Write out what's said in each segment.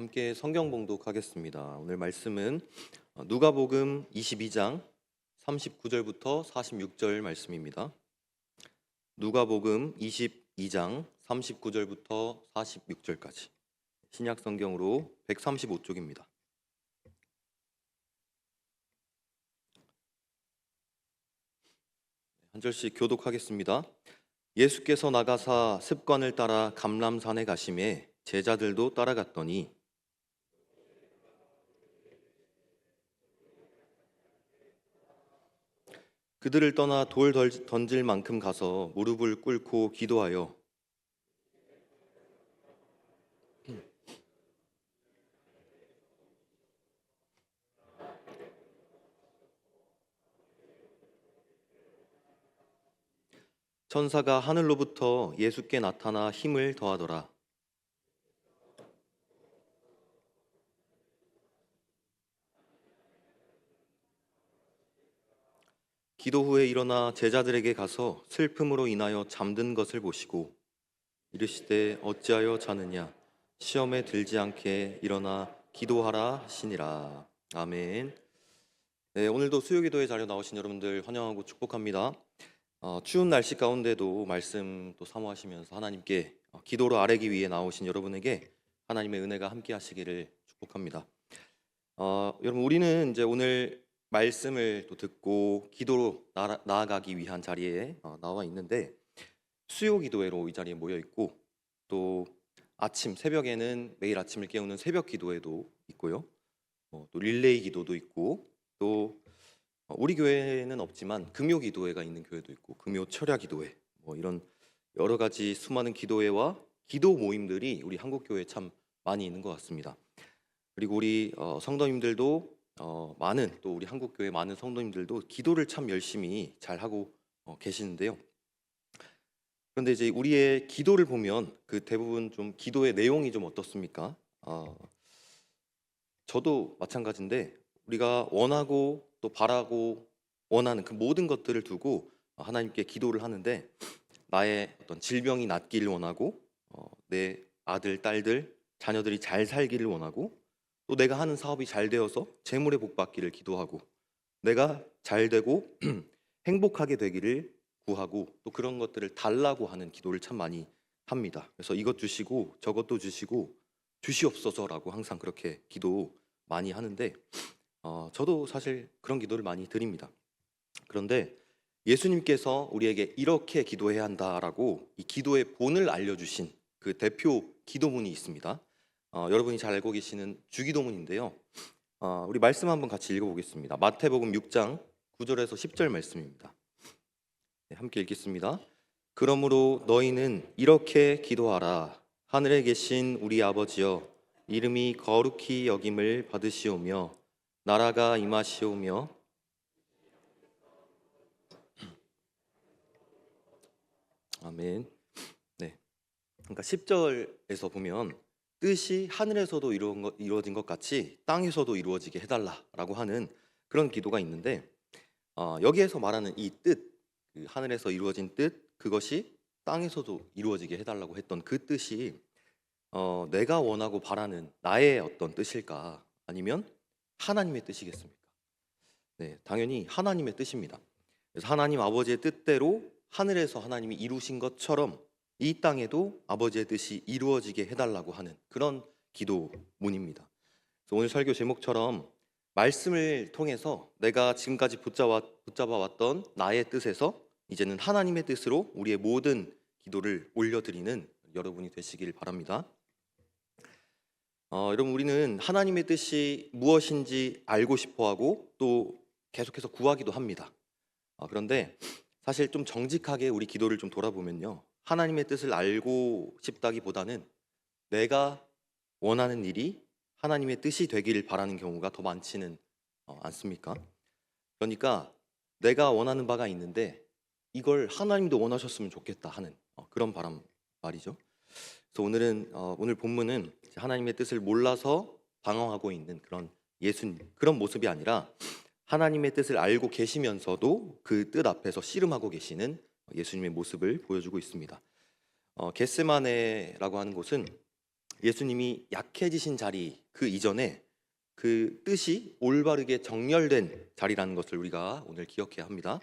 함께 성경 봉독하겠습니다. 오늘 말씀은 누가복음 22장 39절부터 46절 말씀입니다. 누가복음 22장 39절부터 46절까지 신약 성경으로 135쪽입니다. 한 절씩 교독하겠습니다. 예수께서 나가사 습관을 따라 감람산에 가심에 제자들도 따라갔더니 그들을 떠나 돌 던질 만큼 가서 무릎을 꿇고 기도하여 천사가 하늘로부터 예수께 나타나 힘을 더하더라. 기도 후에 일어나 제자들에게 가서 슬픔으로 인하여 잠든 것을 보시고 이르시되 어찌하여 자느냐 시험에 들지 않게 일어나 기도하라 하시니라. 아멘. 네, 오늘도 수요기도의 자료 나오신 여러분들 환영하고 축복합니다. 추운 날씨 가운데도 말씀 또 사모하시면서 하나님께 기도로 아뢰기 위해 나오신 여러분에게 하나님의 은혜가 함께 하시기를 축복합니다. 여러분, 우리는 이제 오늘 말씀을 또 듣고 기도로 나아가기 위한 자리에 나와 있는데, 수요 기도회로 이 자리에 모여 있고, 또 아침 새벽에는 매일 아침을 깨우는 새벽 기도회도 있고요, 또 릴레이 기도도 있고, 또 우리 교회는 없지만 금요 기도회가 있는 교회도 있고, 금요 철야 기도회, 이런 여러 가지 수많은 기도회와 기도 모임들이 우리 한국 교회에 참 많이 있는 것 같습니다. 그리고 우리 성도님들도 많은, 또 우리 한국 교회 많은 성도님들도 기도를 참 열심히 잘 하고 계시는데요. 그런데 이제 우리의 기도를 보면 그 대부분 좀 기도의 내용이 좀 어떻습니까? 저도 마찬가지인데, 우리가 원하고 또 바라고 원하는 그 모든 것들을 두고 하나님께 기도를 하는데, 나의 어떤 질병이 낫기를 원하고, 내 아들, 딸들, 자녀들이 잘 살기를 원하고, 또 내가 하는 사업이 잘 되어서 재물의 복 받기를 기도하고, 내가 잘 되고 행복하게 되기를 구하고, 또 그런 것들을 달라고 하는 기도를 참 많이 합니다. 그래서 이것 주시고 저것도 주시고 주시옵소서라고 항상 그렇게 기도 많이 하는데, 저도 사실 그런 기도를 많이 드립니다. 그런데 예수님께서 우리에게 이렇게 기도해야 한다라고 이 기도의 본을 알려주신 그 대표 기도문이 있습니다. 여러분이 잘 알고 계시는 주기도문인데요. 우리 말씀 한번 같이 읽어보겠습니다. 마태복음 6장 9절에서 10절 말씀입니다. 네, 함께 읽겠습니다. 그러므로 너희는 이렇게 기도하라. 하늘에 계신 우리 아버지여, 이름이 거룩히 여김을 받으시오며 나라가 임하시오며 아멘. 네, 그러니까 10절에서 보면 뜻이 하늘에서도 이루어진 것 같이 땅에서도 이루어지게 해달라라고 하는 그런 기도가 있는데, 여기에서 말하는 이 뜻, 그 하늘에서 이루어진 뜻, 그것이 땅에서도 이루어지게 해달라고 했던 그 뜻이 내가 원하고 바라는 나의 어떤 뜻일까, 아니면 하나님의 뜻이겠습니까? 네, 당연히 하나님의 뜻입니다. 그래서 하나님 아버지의 뜻대로 하늘에서 하나님이 이루신 것처럼 이 땅에도 아버지의 뜻이 이루어지게 해달라고 하는 그런 기도문입니다. 그래서 오늘 설교 제목처럼 말씀을 통해서 내가 지금까지 붙잡아왔던 나의 뜻에서 이제는 하나님의 뜻으로 우리의 모든 기도를 올려드리는 여러분이 되시길 바랍니다. 여러분, 우리는 하나님의 뜻이 무엇인지 알고 싶어하고 또 계속해서 구하기도 합니다. 그런데 사실 좀 정직하게 우리 기도를 좀 돌아보면요, 하나님의 뜻을 알고 싶다기보다는 내가 원하는 일이 하나님의 뜻이 되기를 바라는 경우가 더 많지는 않습니까? 그러니까 내가 원하는 바가 있는데 이걸 하나님도 원하셨으면 좋겠다 하는 그런 바람 말이죠. 그래서 오늘 본문은 하나님의 뜻을 몰라서 방황하고 있는 그런 예수님, 그런 모습이 아니라 하나님의 뜻을 알고 계시면서도 그 뜻 앞에서 씨름하고 계시는 예수님의 모습을 보여주고 있습니다. 겟세마네라고 하는 곳은 예수님이 약해지신 자리 그 이전에 그 뜻이 올바르게 정렬된 자리라는 것을 우리가 오늘 기억해야 합니다.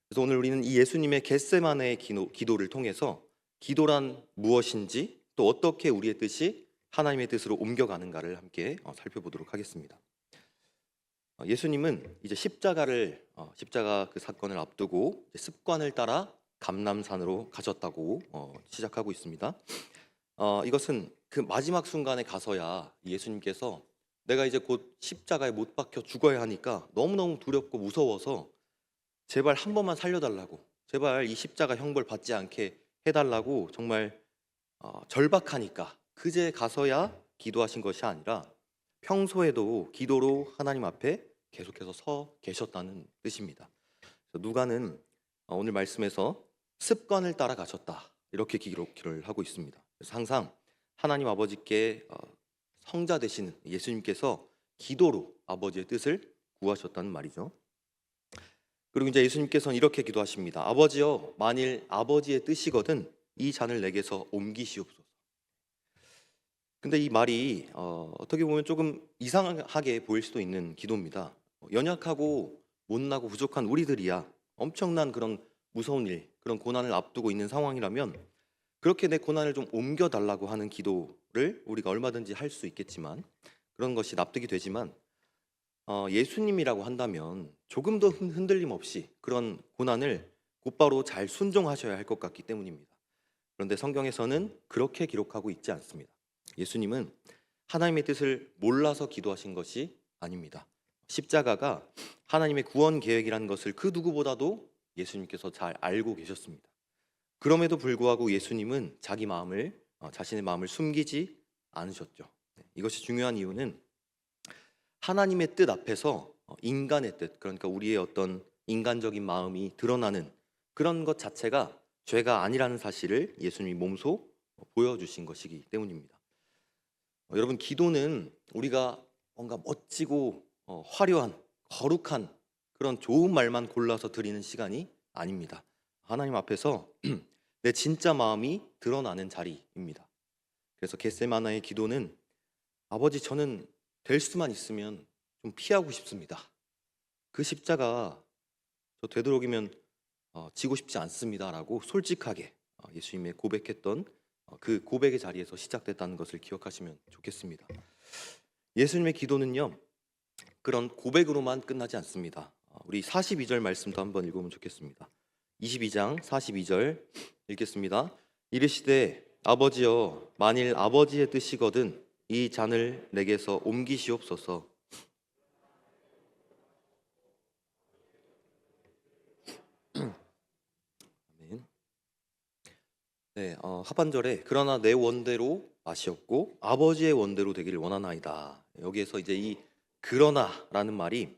그래서 오늘 우리는 이 예수님의 겟세마네의 기도를 통해서 기도란 무엇인지 또 어떻게 우리의 뜻이 하나님의 뜻으로 옮겨가는가를 함께 살펴보도록 하겠습니다. 예수님은 이제 십자가 그 사건을 앞두고 습관을 따라 감람산으로 가셨다고 시작하고 있습니다. 이것은 그 마지막 순간에 가서야 예수님께서 내가 이제 곧 십자가에 못 박혀 죽어야 하니까 너무너무 두렵고 무서워서 제발 한 번만 살려달라고, 제발 이 십자가 형벌 받지 않게 해달라고 정말 절박하니까 그제 가서야 기도하신 것이 아니라 평소에도 기도로 하나님 앞에 계속해서 서 계셨다는 뜻입니다. 그래서 누가는 오늘 말씀에서 습관을 따라 가셨다 이렇게 기록을 하고 있습니다. 그래서 항상 하나님 아버지께 성자 되시는 예수님께서 기도로 아버지의 뜻을 구하셨다는 말이죠. 그리고 이제 예수님께서는 이렇게 기도하십니다. 아버지여, 만일 아버지의 뜻이거든 이 잔을 내게서 옮기시옵소서. 근데 이 말이 어떻게 보면 조금 이상하게 보일 수도 있는 기도입니다. 연약하고 못나고 부족한 우리들이야 엄청난 그런 무서운 일, 그런 고난을 앞두고 있는 상황이라면 그렇게 내 고난을 좀 옮겨달라고 하는 기도를 우리가 얼마든지 할 수 있겠지만, 그런 것이 납득이 되지만 예수님이라고 한다면 조금 더 흔들림 없이 그런 고난을 곧바로 잘 순종하셔야 할 것 같기 때문입니다. 그런데 성경에서는 그렇게 기록하고 있지 않습니다. 예수님은 하나님의 뜻을 몰라서 기도하신 것이 아닙니다. 십자가가 하나님의 구원 계획이라는 것을 그 누구보다도 예수님께서 잘 알고 계셨습니다. 그럼에도 불구하고 예수님은 자신의 마음을 숨기지 않으셨죠. 이것이 중요한 이유는 하나님의 뜻 앞에서 인간의 뜻, 그러니까 우리의 어떤 인간적인 마음이 드러나는 그런 것 자체가 죄가 아니라는 사실을 예수님이 몸소 보여주신 것이기 때문입니다. 여러분, 기도는 우리가 뭔가 멋지고 화려한, 거룩한 그런 좋은 말만 골라서 드리는 시간이 아닙니다. 하나님 앞에서 내 진짜 마음이 드러나는 자리입니다. 그래서 겟세마나의 기도는 아버지, 저는 될 수만 있으면 좀 피하고 싶습니다. 그 십자가 저 되도록이면 지고 싶지 않습니다라고 솔직하게 예수님의 고백했던 그 고백의 자리에서 시작됐다는 것을 기억하시면 좋겠습니다. 예수님의 기도는요, 그런 고백으로만 끝나지 않습니다. 우리 42절 말씀도 한번 읽으면 좋겠습니다. 22장 42절 읽겠습니다. 이르시되 아버지여, 만일 아버지의 뜻이거든 이 잔을 내게서 옮기시옵소서. 아멘. 네, 하반절에 그러나 내 원대로 마시옵고 아버지의 원대로 되기를 원하나이다. 여기에서 이제 이 그러나라는 말이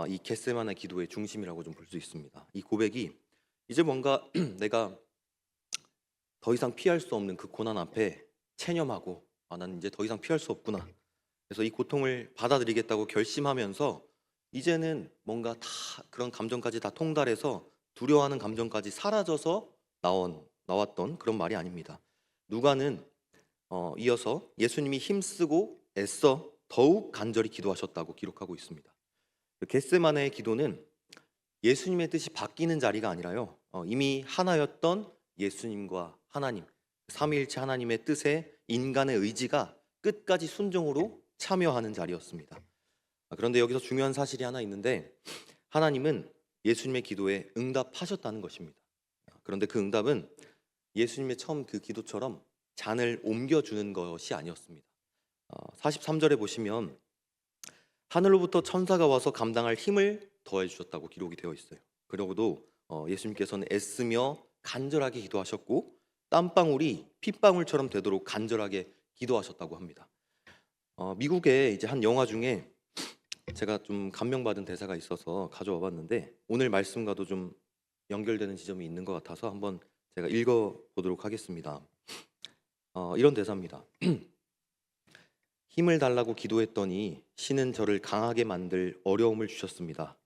이 겟세마네 기도의 중심이라고 좀 볼 수 있습니다. 이 고백이 이제 뭔가 내가 더 이상 피할 수 없는 그 고난 앞에 체념하고 나는 이제 더 이상 피할 수 없구나. 그래서 이 고통을 받아들이겠다고 결심하면서 이제는 뭔가 다 그런 감정까지 다 통달해서 두려워하는 감정까지 사라져서 나왔던 그런 말이 아닙니다. 누가는 이어서 예수님이 힘쓰고 애써 더욱 간절히 기도하셨다고 기록하고 있습니다. 겟세마네의 기도는 예수님의 뜻이 바뀌는 자리가 아니라요, 이미 하나였던 예수님과 하나님, 삼위일체 하나님의 뜻에 인간의 의지가 끝까지 순종으로 참여하는 자리였습니다. 그런데 여기서 중요한 사실이 하나 있는데, 하나님은 예수님의 기도에 응답하셨다는 것입니다. 그런데 그 응답은 예수님의 처음 그 기도처럼 잔을 옮겨주는 것이 아니었습니다. 43절에 보시면 하늘로부터 천사가 와서 감당할 힘을 더해 주셨다고 기록이 되어 있어요. 그러고도 예수님께서는 애쓰며 간절하게 기도하셨고 땀방울이 핏방울처럼 되도록 간절하게 기도하셨다고 합니다. 미국의 이제 한 영화 중에 제가 좀 감명받은 대사가 있어서 가져와 봤는데 오늘 말씀과도 좀 연결되는 지점이 있는 것 같아서 한번 제가 읽어보도록 하겠습니다. 이런 대사입니다. 힘을 달라고 기도했더니 신은 저를 강하게 만들 어려움을 주셨습니다.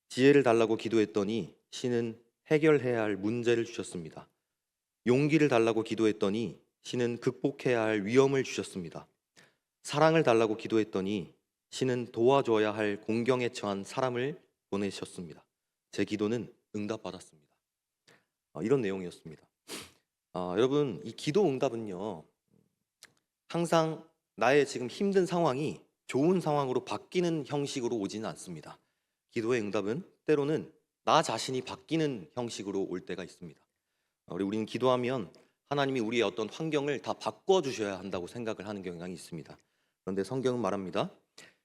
지혜를 달라고 기도했더니 신은 해결해야 할 문제를 주셨습니다. 용기를 달라고 기도했더니 신은 극복해야 할 위험을 주셨습니다. 사랑을 달라고 기도했더니 신은 도와줘야 할 공경에 처한 사람을 보내셨습니다. 제 기도는 응답받았습니다. 이런 내용이었습니다. 여러분, 이 기도 응답은요, 항상 나의 지금 힘든 상황이 좋은 상황으로 바뀌는 형식으로 오지는 않습니다. 기도의 응답은 때로는 나 자신이 바뀌는 형식으로 올 때가 있습니다. 우리는 기도하면 하나님이 우리의 어떤 환경을 다 바꿔주셔야 한다고 생각을 하는 경향이 있습니다. 그런데 성경은 말합니다.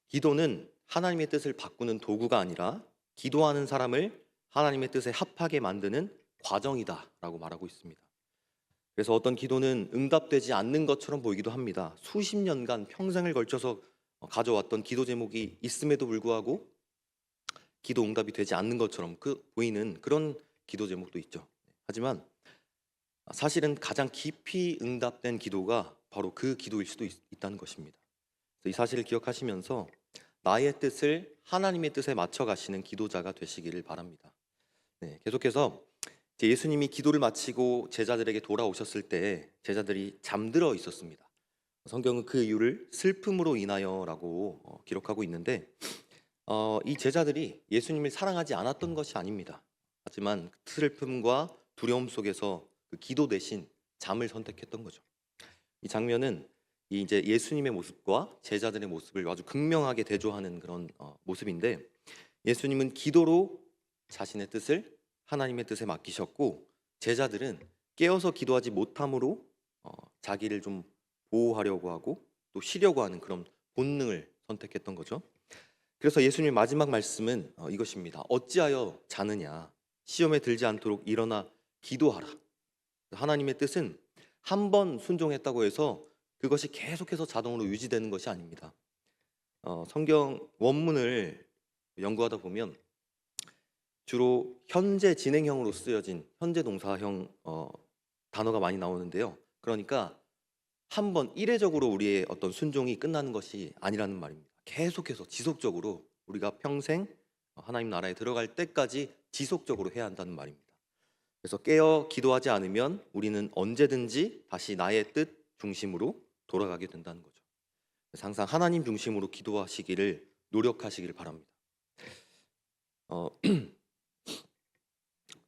기도는 하나님의 뜻을 바꾸는 도구가 아니라 기도하는 사람을 하나님의 뜻에 합하게 만드는 과정이다 라고 말하고 있습니다. 그래서 어떤 기도는 응답되지 않는 것처럼 보이기도 합니다. 수십 년간 평생을 걸쳐서 가져왔던 기도 제목이 있음에도 불구하고 기도 응답이 되지 않는 것처럼 보이는 그런 기도 제목도 있죠. 하지만 사실은 가장 깊이 응답된 기도가 바로 그 기도일 수도 있다는 것입니다. 이 사실을 기억하시면서 나의 뜻을 하나님의 뜻에 맞춰 가시는 기도자가 되시기를 바랍니다. 계속해서 예수님이 기도를 마치고 제자들에게 돌아오셨을 때 제자들이 잠들어 있었습니다. 성경은 그 이유를 슬픔으로 인하여라고 기록하고 있는데 이 제자들이 예수님을 사랑하지 않았던 것이 아닙니다. 하지만 슬픔과 두려움 속에서 그 기도 대신 잠을 선택했던 거죠. 이 장면은 이제 예수님의 모습과 제자들의 모습을 아주 극명하게 대조하는 그런 모습인데 예수님은 기도로 자신의 뜻을 하나님의 뜻에 맡기셨고 제자들은 깨어서 기도하지 못함으로 자기를 좀 보호하려고 하고 또 쉬려고 하는 그런 본능을 선택했던 거죠. 그래서 예수님의 마지막 말씀은 이것입니다. 어찌하여 자느냐? 시험에 들지 않도록 일어나 기도하라. 하나님의 뜻은 한 번 순종했다고 해서 그것이 계속해서 자동으로 유지되는 것이 아닙니다. 성경 원문을 연구하다 보면 주로 현재 진행형으로 쓰여진 현재 동사형 단어가 많이 나오는데요. 그러니까 한 번 이례적으로 우리의 어떤 순종이 끝나는 것이 아니라는 말입니다. 계속해서 지속적으로 우리가 평생 하나님 나라에 들어갈 때까지 지속적으로 해야 한다는 말입니다. 그래서 깨어 기도하지 않으면 우리는 언제든지 다시 나의 뜻 중심으로 돌아가게 된다는 거죠. 그래서 항상 하나님 중심으로 기도하시기를 노력하시기를 바랍니다.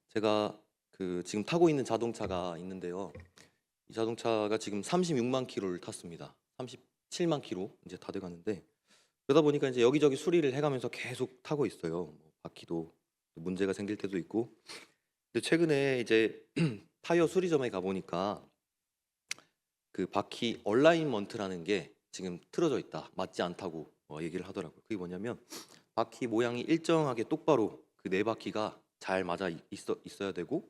제가 지금 타고 있는 자동차가 있는데요. 이 자동차가 지금 36만 킬로를 탔습니다. 37만 킬로 이제 다 돼가는데 그러다 보니까 이제 여기저기 수리를 해가면서 계속 타고 있어요. 바퀴도 문제가 생길 때도 있고. 근데 최근에 이제 타이어 수리점에 가 보니까 그 바퀴 얼라인먼트라는 게 지금 틀어져 있다, 맞지 않다고 얘기를 하더라고요. 그게 뭐냐면 바퀴 모양이 일정하게 똑바로 그 네 바퀴가 잘 맞아 있어야 되고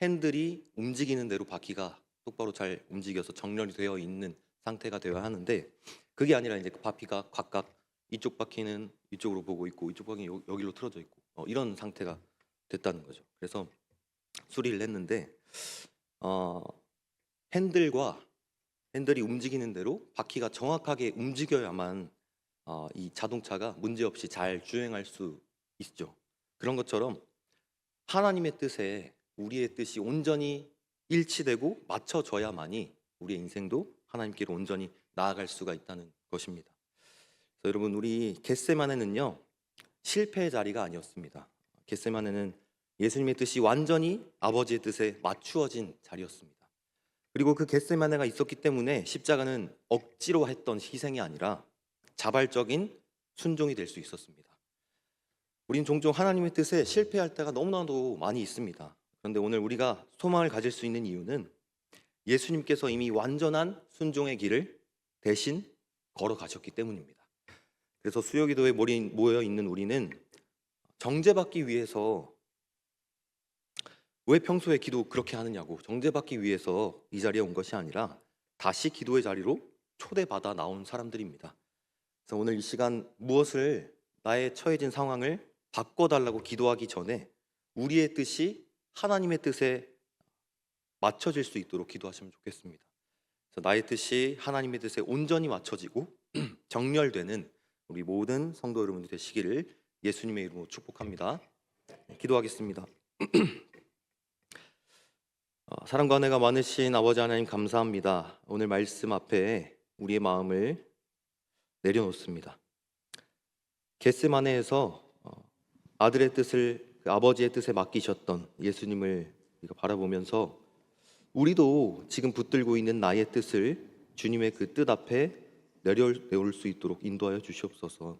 핸들이 움직이는 대로 바퀴가 똑바로 잘 움직여서 정렬이 되어 있는 상태가 되어야 하는데 그게 아니라 이제 그 바퀴가 각각 이쪽 바퀴는 이쪽으로 보고 있고 이쪽 바퀴는 여기로 틀어져 있고 이런 상태가 됐다는 거죠. 그래서 수리를 했는데 핸들이 움직이는 대로 바퀴가 정확하게 움직여야만 이 자동차가 문제없이 잘 주행할 수 있죠. 그런 것처럼 하나님의 뜻에 우리의 뜻이 온전히 일치되고 맞춰져야만이 우리의 인생도 하나님께로 온전히 나아갈 수가 있다는 것입니다. 그래서 여러분, 우리 겟세마네는요 실패의 자리가 아니었습니다. 겟세마네는 예수님의 뜻이 완전히 아버지의 뜻에 맞추어진 자리였습니다. 그리고 그 겟세마네가 있었기 때문에 십자가는 억지로 했던 희생이 아니라 자발적인 순종이 될 수 있었습니다. 우린 종종 하나님의 뜻에 실패할 때가 너무나도 많이 있습니다. 그런데 오늘 우리가 소망을 가질 수 있는 이유는 예수님께서 이미 완전한 순종의 길을 대신 걸어가셨기 때문입니다. 그래서 수요기도에 모여 있는 우리는 정죄받기 위해서 왜 평소에 기도 그렇게 하느냐고 정죄받기 위해서 이 자리에 온 것이 아니라 다시 기도의 자리로 초대받아 나온 사람들입니다. 그래서 오늘 이 시간 무엇을 나의 처해진 상황을 바꿔달라고 기도하기 전에 우리의 뜻이 하나님의 뜻에 맞춰질 수 있도록 기도하시면 좋겠습니다. 그래서 나의 뜻이 하나님의 뜻에 온전히 맞춰지고 정렬되는 우리 모든 성도 여러분들 되시기를 예수님의 이름으로 축복합니다. 기도하겠습니다. 사랑과 은혜가 많으신 아버지 하나님 감사합니다. 오늘 말씀 앞에 우리의 마음을 내려놓습니다. 겟세마네에서 아들의 뜻을 아버지의 뜻에 맡기셨던 예수님을 우리가 바라보면서 우리도 지금 붙들고 있는 나의 뜻을 주님의 그 뜻 앞에 내려올 수 있도록 인도하여 주시옵소서.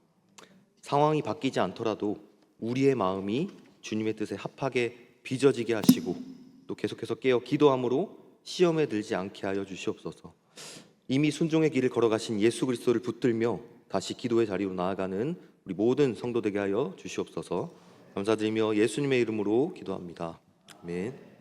상황이 바뀌지 않더라도 우리의 마음이 주님의 뜻에 합하게 빚어지게 하시고 또 계속해서 깨어 기도함으로 시험에 들지 않게 하여 주시옵소서. 이미 순종의 길을 걸어가신 예수 그리스도를 붙들며 다시 기도의 자리로 나아가는 우리 모든 성도 되게 하여 주시옵소서. 감사드리며 예수님의 이름으로 기도합니다. 아멘.